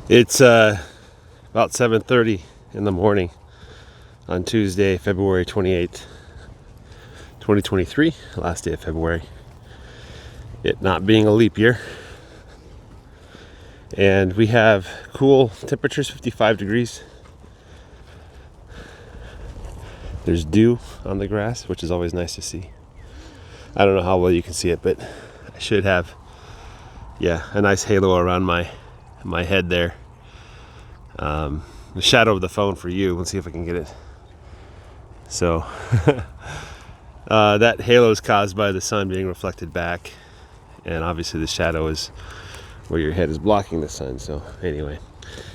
It's about 7:30 in the morning on Tuesday, February 28th, 2023, last day of February. It not being a leap year. And we have cool temperatures, 55 degrees. There's dew on the grass, which is always nice to see. I don't know how well you can see it, but I should have, a nice halo around my head there. The shadow of the phone for you. Let's see if I can get it. So that halo is caused by the sun being reflected back, and obviously the shadow is where your head is blocking the sun. So anyway,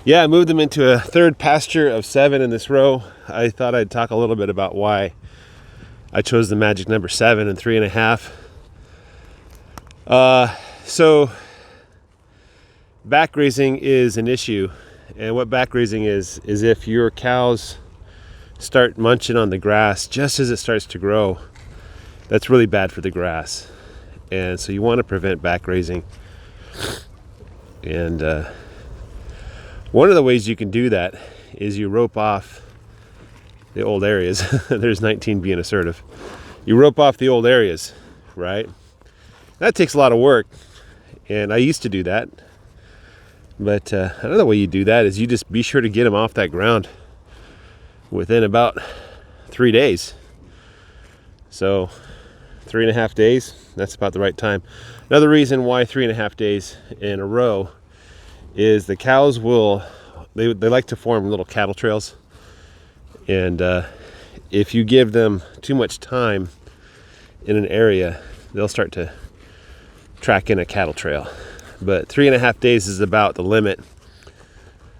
I moved them into a third pasture of 7 in this row. I thought I'd talk a little bit about why I chose the magic number 7 and 3.5. So back grazing is an issue, and what back grazing is if your cows start munching on the grass just as it starts to grow. That's really bad for the grass, and so you want to prevent back grazing. And one of the ways you can do that is you rope off the old areas. There's 19 being assertive. You rope off the old areas, right? That takes a lot of work, and I used to do that. But another way you do that is you just be sure to get them off that ground within about 3 days. So 3.5 days, that's about the right time. Another reason why 3.5 days in a row is the cows they like to form little cattle trails. And if you give them too much time in an area, they'll start to track in a cattle trail. But 3.5 days is about the limit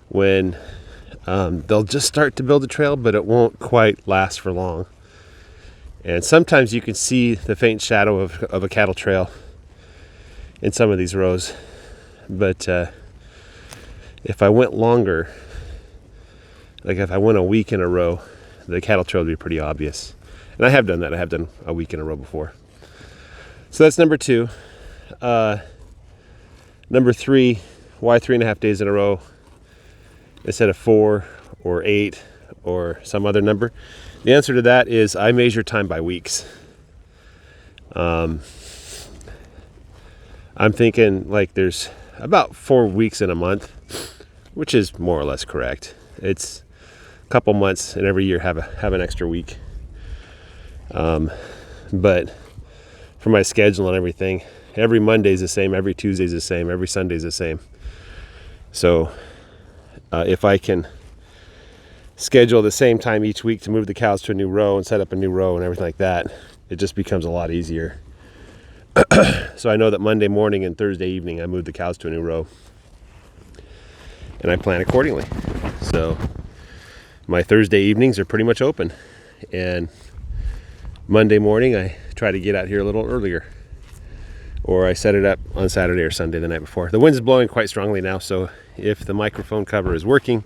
when they'll just start to build a trail, but it won't quite last for long. And sometimes you can see the faint shadow of a cattle trail in some of these rows. But if I went longer, like if I went a week in a row, the cattle trail would be pretty obvious. And I have done that. I have done a week in a row before. So that's number 2. Number 3, why 3.5 days in a row instead of 4 or 8 or some other number? The answer to that is I measure time by weeks. I'm thinking like there's about 4 weeks in a month, which is more or less correct. It's a couple months in every year have an extra week. But for my schedule and everything, every Monday's the same, every Tuesday's the same, every Sunday's the same. So if I can schedule the same time each week to move the cows to a new row and set up a new row and everything like that, it just becomes a lot easier. So I know that Monday morning and Thursday evening I move the cows to a new row, and I plan accordingly. So my Thursday evenings are pretty much open, and Monday morning I try to get out here a little earlier, or I set it up on Saturday or Sunday the night before. The wind's blowing quite strongly now, so if the microphone cover is working,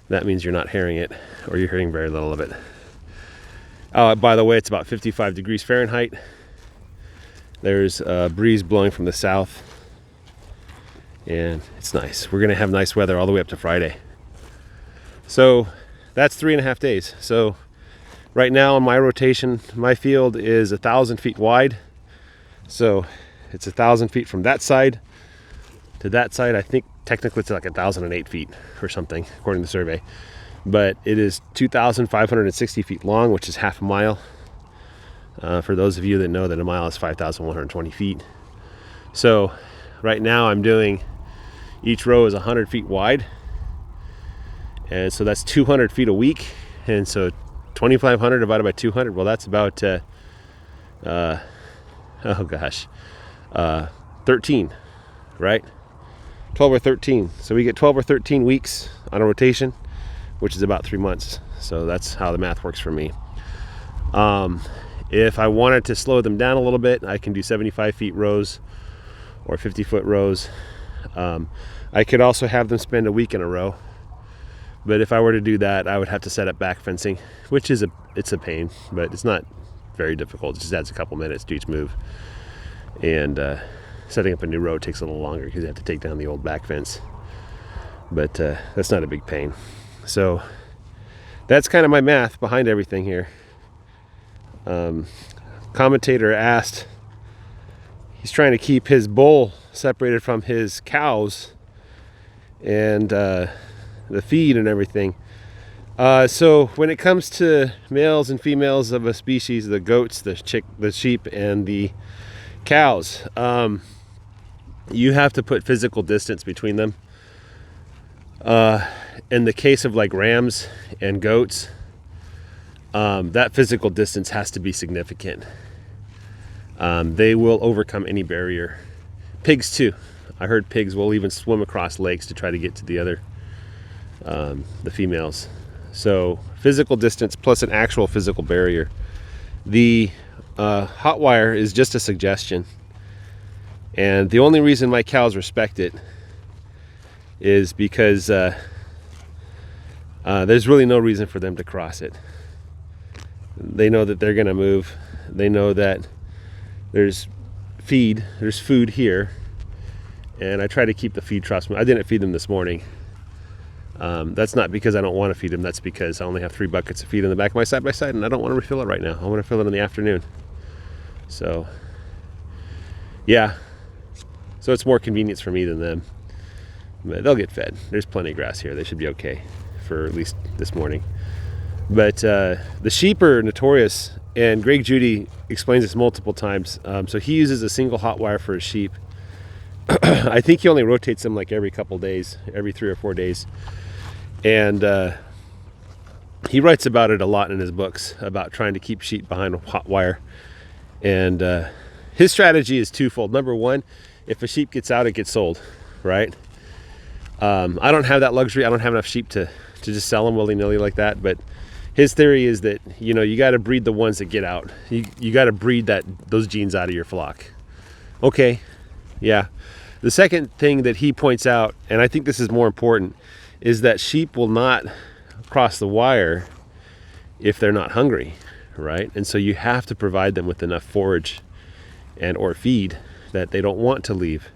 that means you're not hearing it, or you're hearing very little of it. By the way, it's about 55 degrees Fahrenheit. There's a breeze blowing from the south, and it's nice. We're going to have nice weather all the way up to Friday. So that's 3.5 days. So right now on my rotation, my field is 1,000 feet wide. So it's 1,000 feet from that side to that side. I think technically it's like 1,008 feet or something, according to the survey. But it is 2,560 feet long, which is half a mile. For those of you that know that a mile is 5,120 feet. So right now I'm doing, each row is 100 feet wide. And so that's 200 feet a week. And so 2,500 divided by 200, well, that's about 13, right? 12 or 13. So we get 12 or 13 weeks on a rotation, which is about 3 months. So that's how the math works for me. If I wanted to slow them down a little bit, I can do 75 feet rows or 50-foot rows. I could also have them spend a week in a row. But if I were to do that, I would have to set up back fencing, which is it's a pain, but it's not very difficult. It just adds a couple minutes to each move. And setting up a new row takes a little longer because you have to take down the old back fence. but that's not a big pain. So that's kind of my math behind everything here. Commentator asked, he's trying to keep his bull separated from his cows and the feed and everything. So when it comes to males and females of a species, the goats, the sheep, and the cows, you have to put physical distance between them. In the case of like rams and goats, that physical distance has to be significant. They will overcome any barrier. Pigs too. I heard pigs will even swim across lakes to try to get to the other, the females. So physical distance plus an actual physical barrier. The hot wire is just a suggestion. And the only reason my cows respect it is because there's really no reason for them to cross it. They know that they're going to move. They know that there's food here. And I try to keep the feed trough. I didn't feed them this morning. That's not because I don't want to feed them. That's because I only have 3 buckets of feed in the back of my side-by-side, and I don't want to refill it right now. I want to fill it in the afternoon. So, yeah. So it's more convenience for me than them. But they'll get fed. There's plenty of grass here. They should be okay for at least this morning. But the sheep are notorious, and Greg Judy explains this multiple times. So he uses a single hot wire for his sheep. I think he only rotates them like every couple days, every 3 or 4 days. And he writes about it a lot in his books, about trying to keep sheep behind a hot wire. And his strategy is twofold. Number one, if a sheep gets out, it gets sold, right? I don't have that luxury. I don't have enough sheep to just sell them willy-nilly like that. But his theory is that, you got to breed the ones that get out. You got to breed those genes out of your flock. Okay, yeah. The second thing that he points out, and I think this is more important, is that sheep will not cross the wire if they're not hungry, right? And so you have to provide them with enough forage and or feed that they don't want to leave.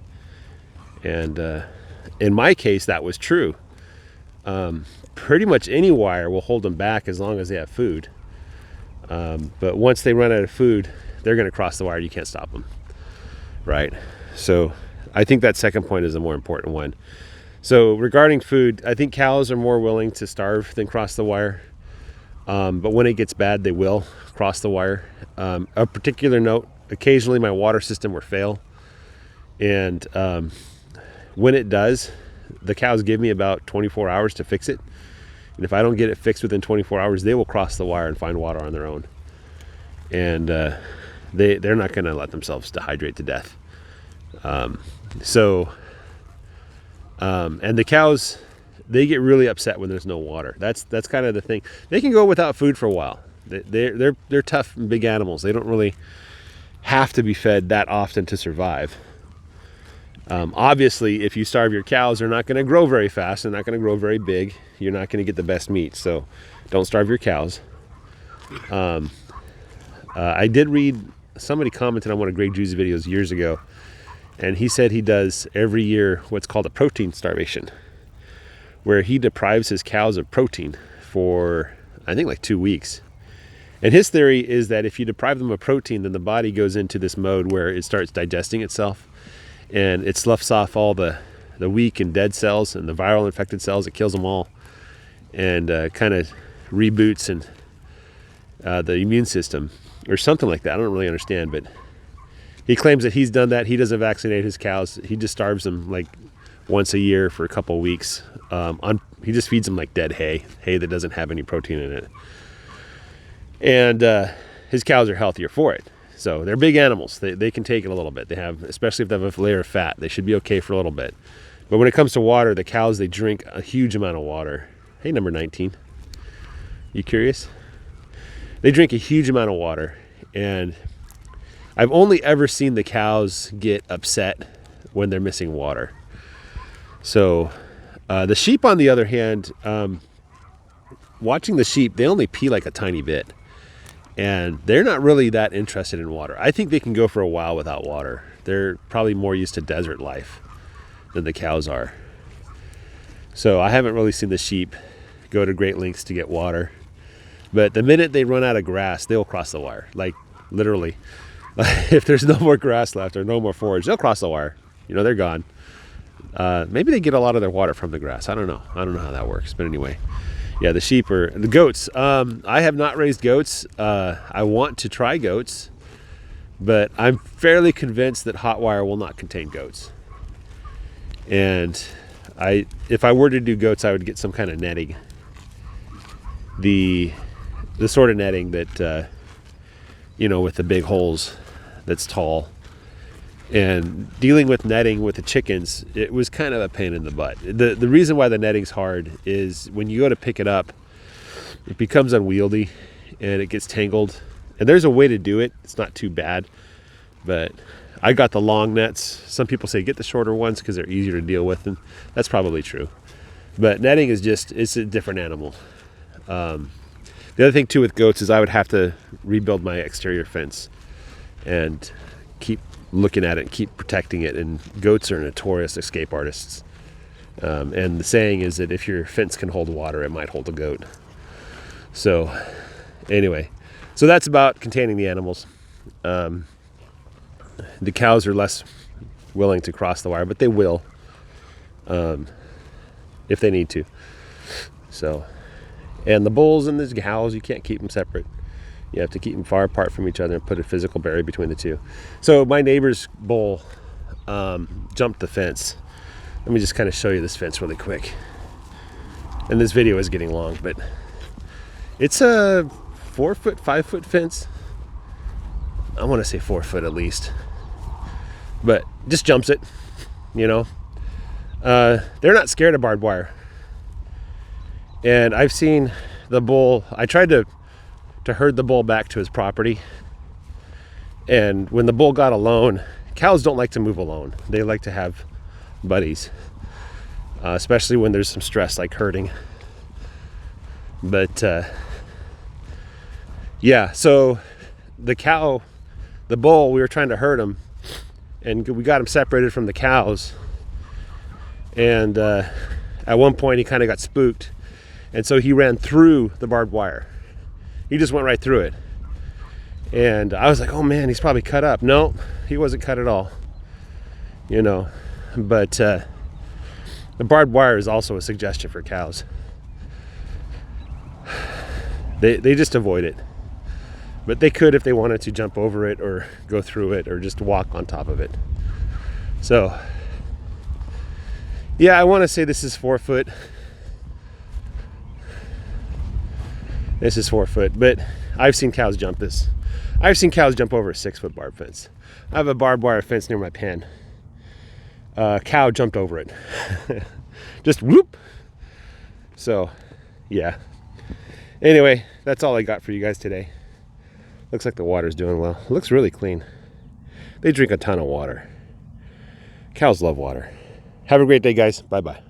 And in my case, that was true. Pretty much any wire will hold them back as long as they have food. But once they run out of food, they're going to cross the wire. You can't stop them, right? So I think that second point is the more important one. So regarding food, I think cows are more willing to starve than cross the wire. But when it gets bad, they will cross the wire. A particular note, occasionally my water system will fail. And when it does, the cows give me about 24 hours to fix it. And if I don't get it fixed within 24 hours, they will cross the wire and find water on their own. And they're not going to let themselves dehydrate to death. And the cows, they get really upset when there's no water. That's kind of the thing. They can go without food for a while. They're tough and big animals. They don't really have to be fed that often to survive. Obviously, if you starve your cows, they're not going to grow very fast. They're not going to grow very big. You're not going to get the best meat. So don't starve your cows. I did read, somebody commented on one of Greg Judy's videos years ago, and he said he does every year what's called a protein starvation, where he deprives his cows of protein for, I think, like 2 weeks. And his theory is that if you deprive them of protein, then the body goes into this mode where it starts digesting itself, and it sloughs off all the weak and dead cells and the viral infected cells. It kills them all, and kind of reboots and the immune system or something like that. I don't really understand, but he claims that he's done that. He doesn't vaccinate his cows. He just starves them like once a year for a couple of weeks. He just feeds them like dead hay that doesn't have any protein in it. And his cows are healthier for it. So they're big animals. They can take it a little bit. They have, especially if they have a layer of fat, they should be okay for a little bit. But when it comes to water, the cows, they drink a huge amount of water. Hey, number 19. You curious? They drink a huge amount of water. And I've only ever seen the cows get upset when they're missing water. So the sheep, on the other hand, watching the sheep, they only pee like a tiny bit. And they're not really that interested in water. I think they can go for a while without water. They're probably more used to desert life than the cows are. So I haven't really seen the sheep go to great lengths to get water. But the minute they run out of grass, they'll cross the wire. Like literally. If there's no more grass left or no more forage, they'll cross the wire. You know, they're gone. Maybe they get a lot of their water from the grass. I don't know how that works. But anyway, yeah, the goats. I have not raised goats. I want to try goats, but I'm fairly convinced that hot wire will not contain goats. And if I were to do goats, I would get some kind of netting. The sort of netting that, with the big holes, that's tall. And dealing with netting with the chickens, it was kind of a pain in the butt. The reason why the netting's hard is when you go to pick it up, it becomes unwieldy and it gets tangled. And there's a way to do it. It's not too bad. But I got the long nets. Some people say get the shorter ones because they're easier to deal with, and that's probably true. But netting is it's a different animal. The other thing too with goats is I would have to rebuild my exterior fence and keep looking at it and keep protecting it. And goats are notorious escape artists. And the saying is that if your fence can hold water, it might hold a goat. So anyway, so that's about containing the animals. The cows are less willing to cross the wire, but they will if they need to. So, and the bulls and the cows, you can't keep them separate. You have to keep them far apart from each other and put a physical barrier between the two. So my neighbor's bull jumped the fence. Let me just kind of show you this fence really quick. And this video is getting long, but it's a 4 foot, 5 foot fence. I want to say 4 foot at least, but just jumps it, they're not scared of barbed wire. And I've seen the bull, I tried to herd the bull back to his property. And when the bull got alone, cows don't like to move alone. They like to have buddies, especially when there's some stress like herding. But yeah, so the bull, we were trying to herd him, and we got him separated from the cows. And at one point he kind of got spooked, and so he ran through the barbed wire. He just went right through it. And I was like, oh man, he's probably cut up. No, he wasn't cut at all. But the barbed wire is also a suggestion for cows. They just avoid it. But they could, if they wanted to, jump over it or go through it or just walk on top of it. So, yeah, I want to say this is 4 foot. This is 4 foot, but I've seen cows jump this. I've seen cows jump over a 6 foot barbed fence. I have a barbed wire fence near my pen. Cow jumped over it. Just whoop. So, yeah. Anyway, that's all I got for you guys today. Looks like the water's doing well. It looks really clean. They drink a ton of water. Cows love water. Have a great day, guys. Bye-bye.